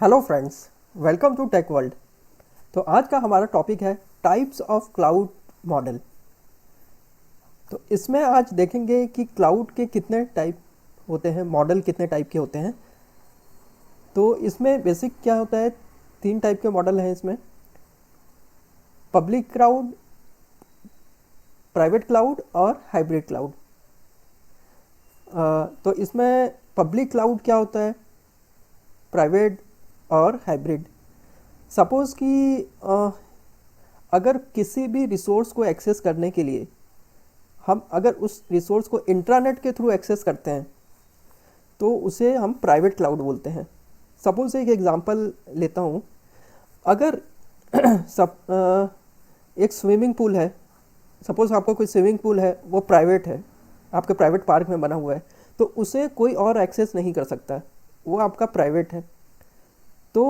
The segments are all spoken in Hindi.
Hello friends, welcome to tech world. तो आज का हमारा टॉपिक है टाइप्स ऑफ क्लाउड मॉडल। तो इसमें आज देखेंगे कि क्लाउड के कितने टाइप होते हैं, मॉडल कितने टाइप के होते हैं। तो इसमें बेसिक क्या होता है, 3 टाइप के मॉडल हैं इसमें। पब्लिक क्लाउड, प्राइवेट क्लाउड और हाइब्रिड क्लाउड। तो इसमें पब्लिक क्लाउड क्या होता है, प्राइवेट और हाइब्रिड। सपोज़ कि अगर किसी भी रिसोर्स को एक्सेस करने के लिए हम अगर उस रिसोर्स को इंट्रानेट के थ्रू एक्सेस करते हैं तो उसे हम प्राइवेट क्लाउड बोलते हैं। सपोज़ एक एग्जांपल लेता हूँ। अगर एक स्विमिंग पूल है, सपोज़ आपका कोई स्विमिंग पूल है, वो प्राइवेट है, आपके प्राइवेट पार्क में बना हुआ है, तो उसे कोई और एक्सेस नहीं कर सकता, वो आपका प्राइवेट है। तो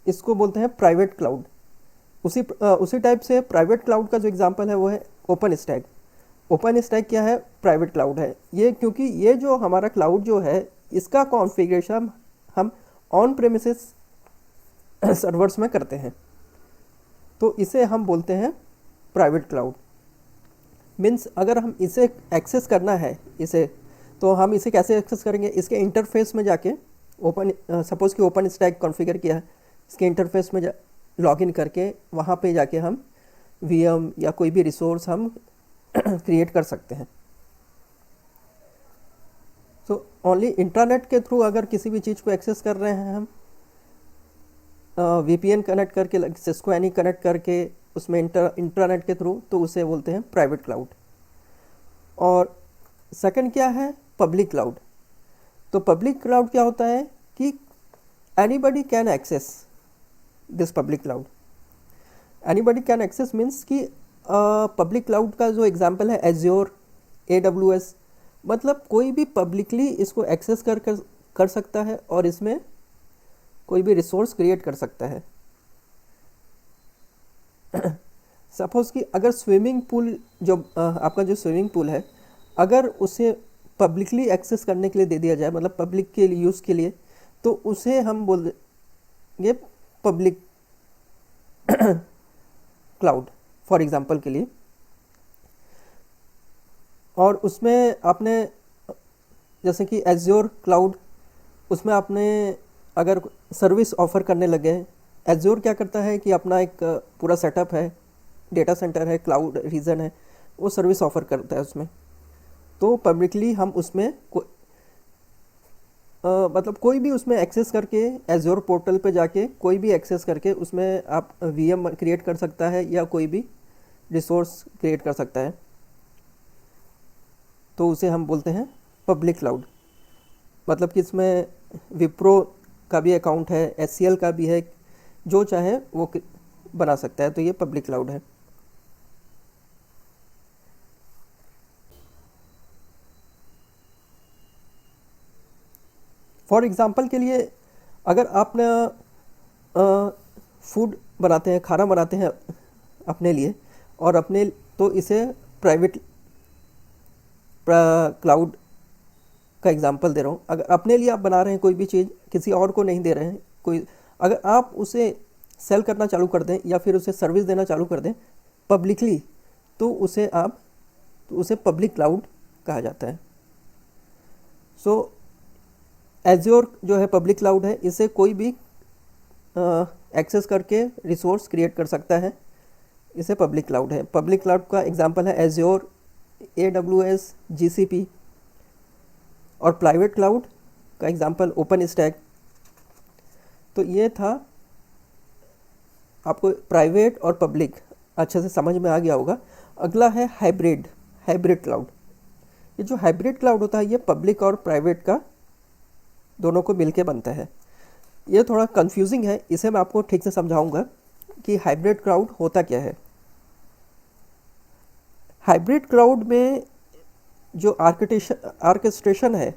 इसको बोलते हैं प्राइवेट क्लाउड। उसी टाइप से प्राइवेट क्लाउड का जो एग्जांपल है वो है ओपन स्टैक। ओपन स्टैक क्या है, प्राइवेट क्लाउड है ये, क्योंकि ये जो हमारा क्लाउड जो है इसका कॉन्फ़िगरेशन हम ऑन प्रेमिसेस सर्वर्स में करते हैं, तो इसे हम बोलते हैं प्राइवेट क्लाउड। मीन्स अगर हम इसे एक्सेस करना है इसे, तो हम इसे कैसे एक्सेस करेंगे, इसके इंटरफेस में जाके सपोज़ कि ओपन स्टैक कॉन्फ़िगर किया है, इसके इंटरफेस में लॉगिन करके वहाँ पे जाके हम वीएम या कोई भी रिसोर्स हम क्रिएट कर सकते हैं। तो ओनली इंटरनेट के थ्रू अगर किसी भी चीज़ को एक्सेस कर रहे हैं हम, वीपीएन कनेक्ट करके, सिस्को एनी कनेक्ट करके उसमें इंटरनेट के थ्रू, तो उसे बोलते हैं प्राइवेट क्लाउड। और सेकंड क्या है, पब्लिक क्लाउड। तो पब्लिक क्लाउड क्या होता है कि anybody can access this public cloud. Anybody can access means कि पब्लिक क्लाउड का जो एग्जांपल है एज्योर, AWS, मतलब कोई भी पब्लिकली इसको एक्सेस कर सकता है और इसमें कोई भी रिसोर्स क्रिएट कर सकता है। सपोज़ कि अगर स्विमिंग पूल जो आपका जो स्विमिंग पूल है, अगर उसे पब्लिकली एक्सेस करने के लिए दे दिया जाए, मतलब पब्लिक के लिए यूज़ के लिए, तो उसे हम बोलेंगे पब्लिक क्लाउड फॉर एग्जांपल के लिए। और उसमें आपने जैसे कि एज्योर क्लाउड, उसमें आपने अगर सर्विस ऑफ़र करने लगे हैं, एज्योर क्या करता है कि अपना एक पूरा सेटअप है, डेटा सेंटर है, क्लाउड रीजन है, वो सर्विस ऑफ़र करता है उसमें। तो पब्लिकली हम उसमें मतलब कोई भी उसमें एक्सेस करके, एज्योर पोर्टल पे जाके कोई भी एक्सेस करके उसमें आप वीएम क्रिएट कर सकता है या कोई भी रिसोर्स क्रिएट कर सकता है, तो उसे हम बोलते हैं पब्लिक क्लाउड। मतलब कि इसमें विप्रो का भी अकाउंट है, HCL का भी है, जो चाहे वो बना सकता है, तो ये पब्लिक क्लाउड है। फॉर एग्ज़ाम्पल के लिए, अगर आप फूड बनाते हैं, खाना बनाते हैं अपने लिए, और अपने, तो इसे प्राइवेट क्लाउड का एग्जांपल दे रहा हूँ। अगर अपने लिए आप बना रहे हैं कोई भी चीज़, किसी और को नहीं दे रहे हैं कोई, अगर आप उसे सेल करना चालू कर दें या फिर उसे सर्विस देना चालू कर दें पब्लिकली, तो उसे पब्लिक क्लाउड कहा जाता है। सो एज्योर जो है पब्लिक क्लाउड है, इसे कोई भी एक्सेस करके रिसोर्स क्रिएट कर सकता है, इसे पब्लिक क्लाउड है। पब्लिक क्लाउड का एग्जांपल है एज्योर, AWS, GCP। और प्राइवेट क्लाउड का एग्जांपल ओपन स्टैक। तो ये था, आपको प्राइवेट और पब्लिक अच्छे से समझ में आ गया होगा। अगला है हाइब्रिड क्लाउड। ये जो हाइब्रिड क्लाउड होता है, ये पब्लिक और प्राइवेट का दोनों को मिलके बनता है। ये थोड़ा कंफ्यूजिंग है, इसे मैं आपको ठीक से समझाऊंगा कि हाइब्रिड क्लाउड होता क्या है। हाइब्रिड क्लाउड में जो आर्केस्ट्रेशन है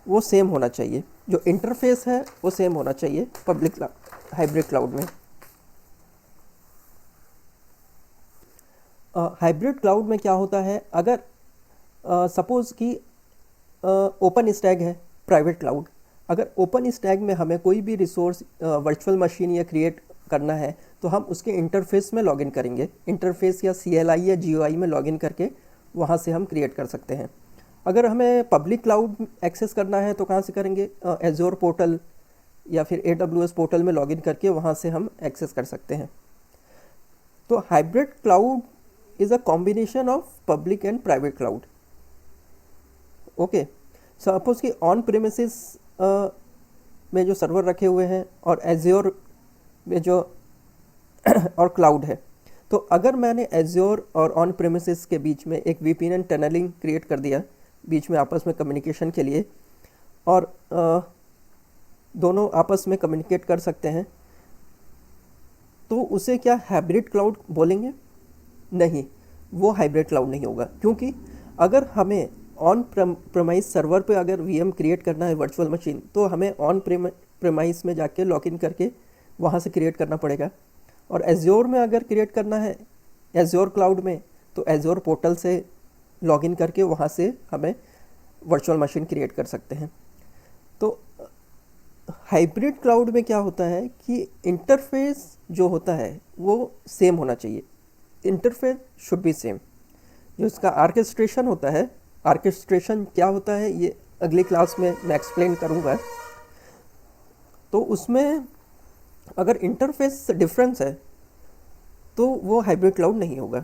वो सेम होना चाहिए, जो इंटरफेस है वो सेम होना चाहिए हाइब्रिड क्लाउड में। हाइब्रिड क्लाउड में क्या होता है, अगर सपोज़ कि ओपन स्टैक है प्राइवेट क्लाउड, अगर ओपन स्टैक में हमें कोई भी रिसोर्स वर्चुअल मशीन या क्रिएट करना है तो हम उसके इंटरफेस में लॉगिन करेंगे, इंटरफेस या CLI या GUI में लॉगिन करके वहाँ से हम क्रिएट कर सकते हैं। अगर हमें पब्लिक क्लाउड एक्सेस करना है तो कहाँ से करेंगे, एज्योर पोर्टल या फिर AWS पोर्टल में लॉगिन करके वहाँ से हम एक्सेस कर सकते हैं। तो hybrid cloud is a combination of public and private cloud. Okay, suppose कि ऑन प्रेमिसेस में जो सर्वर रखे हुए हैं और एज्योर में जो और क्लाउड है, तो अगर मैंने एज्योर और ऑन प्रेमिसेस के बीच में एक VPN टनलिंग क्रिएट कर दिया बीच में आपस में कम्युनिकेशन के लिए, और दोनों आपस में कम्युनिकेट कर सकते हैं, तो उसे क्या हाइब्रिड क्लाउड बोलेंगे? नहीं, वो हाइब्रिड क्लाउड नहीं होगा, क्योंकि अगर हमें ऑन प्रेमाइस सर्वर पे अगर VM क्रिएट करना है वर्चुअल मशीन, तो हमें ऑन प्रेमाइस में जाके लॉगिन करके वहाँ से क्रिएट करना पड़ेगा। और एज्योर में अगर क्रिएट करना है एज्योर क्लाउड में, तो एज्योर पोर्टल से लॉगिन करके वहाँ से हमें वर्चुअल मशीन क्रिएट कर सकते हैं। तो हाइब्रिड क्लाउड में क्या होता है कि इंटरफेस जो होता है वो सेम होना चाहिए, इंटरफेस शुड बी सेम। जो इसका आर्केस्ट्रेशन होता है, आर्केस्ट्रेशन क्या होता है ये अगली क्लास में मैं एक्सप्लेन करूँगा। तो उसमें अगर इंटरफेस डिफरेंस है तो वो हाइब्रिड क्लाउड नहीं होगा।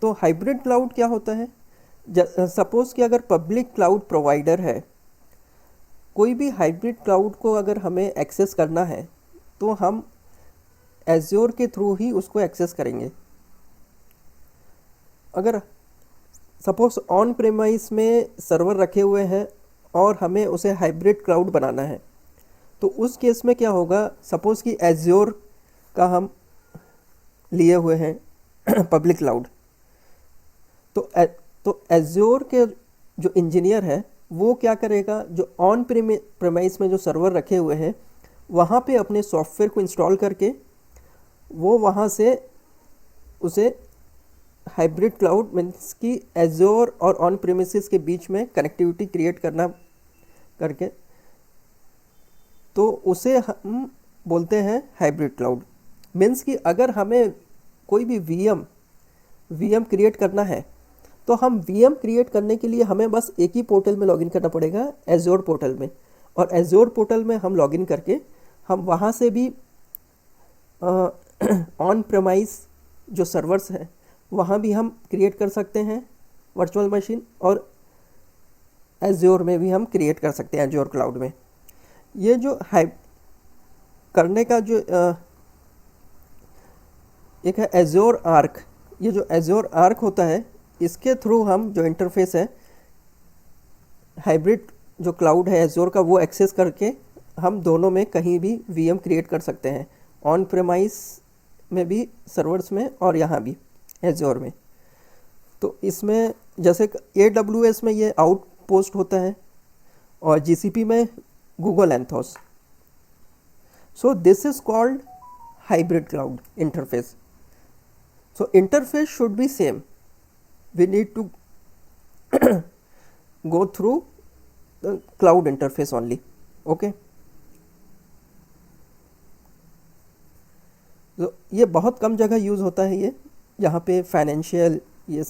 तो हाइब्रिड क्लाउड क्या होता है? सपोज कि अगर पब्लिक क्लाउड प्रोवाइडर है, कोई भी हाइब्रिड क्लाउड को अगर हमें एक्सेस करना है तो हम एज्योर के थ्रू ही उसको एक्सेस करेंगे। अगर सपोज ऑन प्रेमाइस में सर्वर रखे हुए हैं और हमें उसे हाइब्रिड क्लाउड बनाना है, तो उस केस में क्या होगा, सपोज कि एज्योर का हम लिए हुए हैं पब्लिक क्लाउड, तो एज्योर के जो इंजीनियर है वो क्या करेगा, जो ऑन प्रेमाइस में जो सर्वर रखे हुए हैं वहाँ पे अपने सॉफ्टवेयर को इंस्टॉल करके वो वहाँ से उसे हाइब्रिड क्लाउड मीन्स कि एज्योर और ऑन प्रेमिसेस के बीच में कनेक्टिविटी क्रिएट करना करके, तो उसे हम बोलते हैं हाइब्रिड क्लाउड। मीन्स कि अगर हमें कोई भी VM क्रिएट करना है तो हम VM क्रिएट करने के लिए हमें बस एक ही पोर्टल में लॉगिन करना पड़ेगा, एज्योर पोर्टल में, और एज्योर पोर्टल में हम लॉगिन करके हम वहाँ से भी ऑन प्रेमाइस जो सर्वर्स हैं वहाँ भी हम क्रिएट कर सकते हैं वर्चुअल मशीन, और एज्योर में भी हम क्रिएट कर सकते हैं एज्योर क्लाउड में। ये जो करने का जो एक है एज्योर आर्क, ये जो एज्योर आर्क होता है इसके थ्रू हम जो इंटरफेस है हाइब्रिड जो क्लाउड है एज्योर का वो एक्सेस करके हम दोनों में कहीं भी VM क्रिएट कर सकते हैं, ऑन प्रेमाइस में भी सर्वर्स में और यहाँ भी एज्योर में। तो इसमें जैसे AWS में ये आउटपोस्ट होता है और GCP में Google Anthos. So this is called hybrid cloud interface. So interface should be same, we need to go through the cloud interface only. Okay, तो ये बहुत कम जगह यूज़ होता है, ये यहाँ पे फाइनेंशियल ये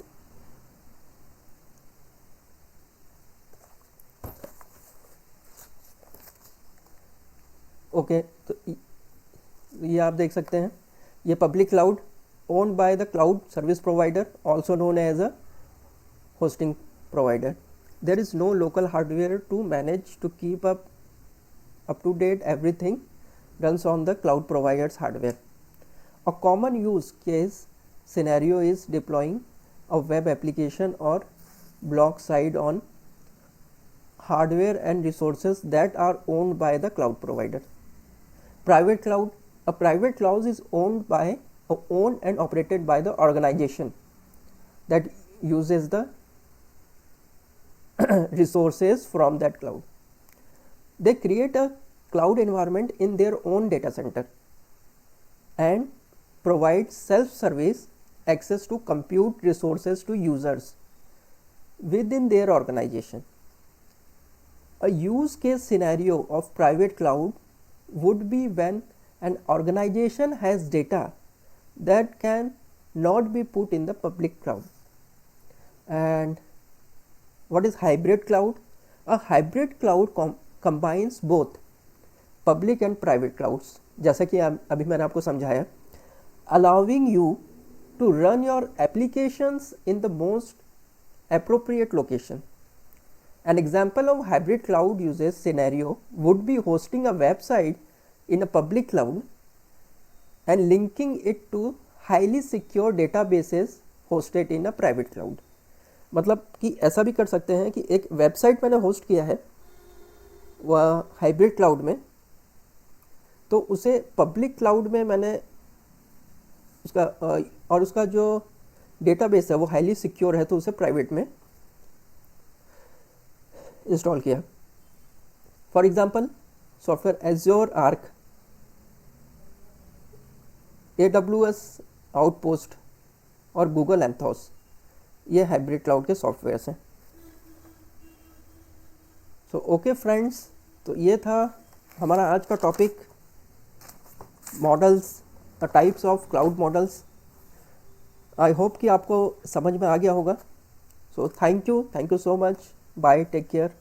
ओके। तो ये आप देख सकते हैं, ये public cloud owned by the cloud service provider, also known as a hosting provider. There is no local hardware to manage to keep up to date. Everything runs on the cloud provider's hardware. A common use case scenario is deploying a web application or block site on hardware and resources that are owned by the cloud provider. Private cloud, a private cloud is owned and operated by the organization that uses the resources from that cloud. They create a cloud environment in their own data center and provide self-service access to compute resources to users within their organization. A use case scenario of private cloud would be when an organization has data that can not be put in the public cloud. And what is hybrid cloud? A hybrid cloud combines both public and private clouds, जैसा कि अभी मैंने आपको समझाया, allowing you to run your applications in the most appropriate location. An example of hybrid cloud uses scenario would be hosting a website in a public cloud and linking it to highly secure databases hosted in a private cloud. मतलब कि ऐसा भी कर सकते हैं कि एक वेबसाइट मैंने होस्ट किया है वह हाइब्रिड क्लाउड में, तो उसे पब्लिक क्लाउड में मैंने उसका और उसका जो डेटाबेस है वो हाईली सिक्योर है, तो उसे प्राइवेट में इंस्टॉल किया. For example software azure arc, AWS outpost और गूगल एंथोस, ये हाइब्रिड क्लाउड के सॉफ्टवेयर्स हैं. सो ओके फ्रेंड्स, तो ये था हमारा आज का topic, models, the types of cloud models. I hope कि आपको समझ में आ गया होगा. So thank you so much. Bye, take care.